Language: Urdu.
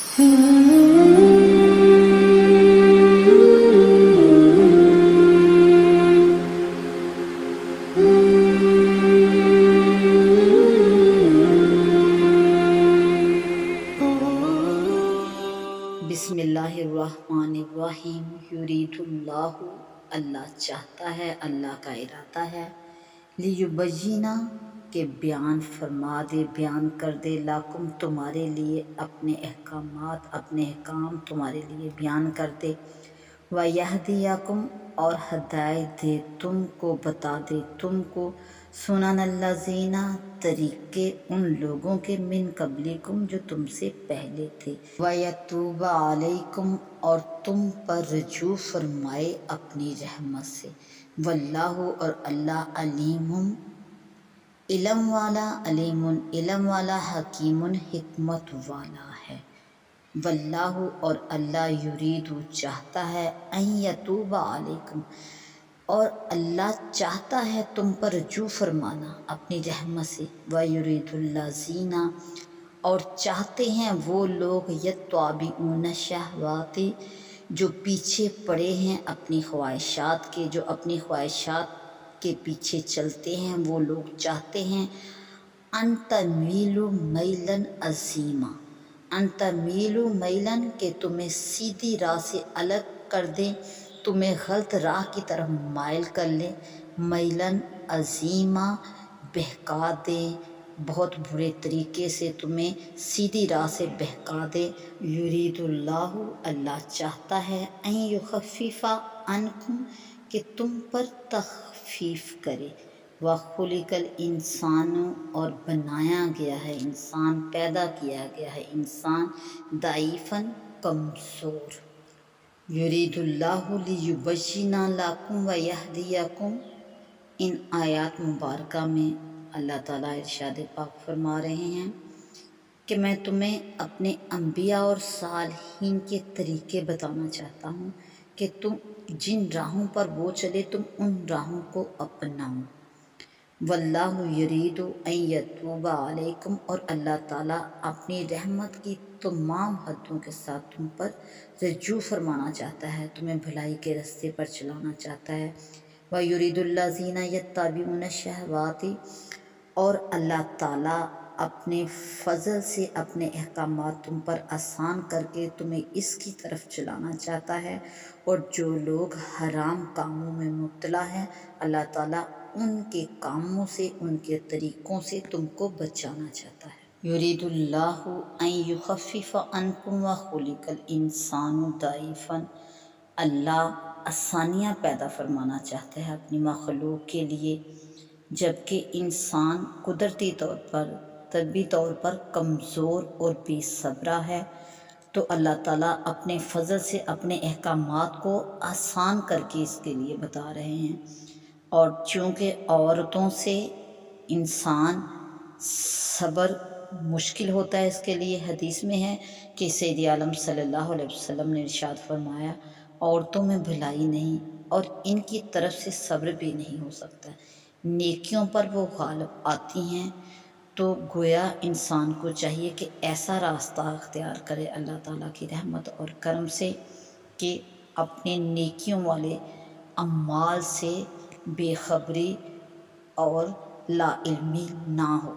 بسم اللہ الرحمن الرحیم۔ یرید اللہ، اللہ چاہتا ہے، اللہ کا ارادہ ہے، لیبینہ کہ بیان فرما دے، بیان کر دے، لاکم تمہارے لیے اپنے احکامات، اپنے احکام تمہارے لیے بیان کر دے، ویہدیکم اور ہدایت دے تم کو، بتا دے تم کو، سنن الذین طریقے ان لوگوں کے، من قبلکم جو تم سے پہلے تھے، ویتوب علیکم اور تم پر رجوع فرمائے اپنی رحمت سے، واللہ اور اللہ علیم علم والا، علیم علم والا، حکیم حکمت والا ہے، واللہ اور اللہ یرید چاہتا ہے، ان یتوب علیکم اور اللہ چاہتا ہے تم پر رجوع فرمانا اپنی رحمت سے، ویرید الذین اور چاہتے ہیں وہ لوگ، یتبعون الشہوات جو پیچھے پڑے ہیں اپنی خواہشات کے، جو اپنی خواہشات کے پیچھے چلتے ہیں، وہ لوگ چاہتے ہیں، ان تمیلوا میلا عظیما، ان تمیلوا میلا کہ تمہیں سیدھی راہ سے الگ کر دیں، تمہیں غلط راہ کی طرف مائل کر لیں، میلا عظیما بہکا دے، بہت برے طریقے سے تمہیں سیدھی راہ سے بہکا دے، یرید اللہ اللہ چاہتا ہے، ان یخفف عنکم کہ تم پر تخفیف کرے، وخلق الانسان اور بنایا گیا ہے انسان، پیدا کیا گیا ہے انسان، ضعیفاً کمزور، یرید اللہ لیبین لکم ویہدیکم۔ ان آیات مبارکہ میں اللہ تعالیٰ ارشاد پاک فرما رہے ہیں کہ میں تمہیں اپنے انبیاء اور صالحین کے طریقے بتانا چاہتا ہوں کہ تم جن راہوں پر وہ چلے تم ان راہوں کو اپناؤ، واللہ یرید ان یتوب علیکم اور اللہ تعالیٰ اپنی رحمت کی تمام حدوں کے ساتھ تم پر رجوع فرمانا چاہتا ہے، تمہیں بھلائی کے راستے پر چلانا چاہتا ہے، وَيُرِيدُ الَّذِينَ يَتَّبِعُونَ الشَّهَوَاتِ اور اللہ تعالیٰ اپنے فضل سے اپنے احکامات تم پر آسان کر کے تمہیں اس کی طرف چلانا چاہتا ہے، اور جو لوگ حرام کاموں میں مبتلا ہیں اللہ تعالیٰ ان کے کاموں سے، ان کے طریقوں سے تم کو بچانا چاہتا ہے، یرید اللہ ان یخفف عنکم وخلق الانسان ضعیفا اللہ آسانیاں پیدا فرمانا چاہتا ہے اپنی مخلوق کے لیے، جبکہ انسان قدرتی طور پر، طبعی طور پر کمزور اور بے صبرہ ہے، تو اللہ تعالیٰ اپنے فضل سے اپنے احکامات کو آسان کر کے اس کے لیے بتا رہے ہیں، اور چونکہ عورتوں سے انسان صبر مشکل ہوتا ہے اس کے لیے، حدیث میں ہے کہ سید عالم صلی اللہ علیہ وسلم نے ارشاد فرمایا عورتوں میں بھلائی نہیں اور ان کی طرف سے صبر بھی نہیں ہو سکتا، نیکیوں پر وہ غالب آتی ہیں، تو گویا انسان کو چاہیے کہ ایسا راستہ اختیار کرے اللہ تعالیٰ کی رحمت اور کرم سے کہ اپنے نیکیوں والے اعمال سے بے خبری اور لا علمی نہ ہو۔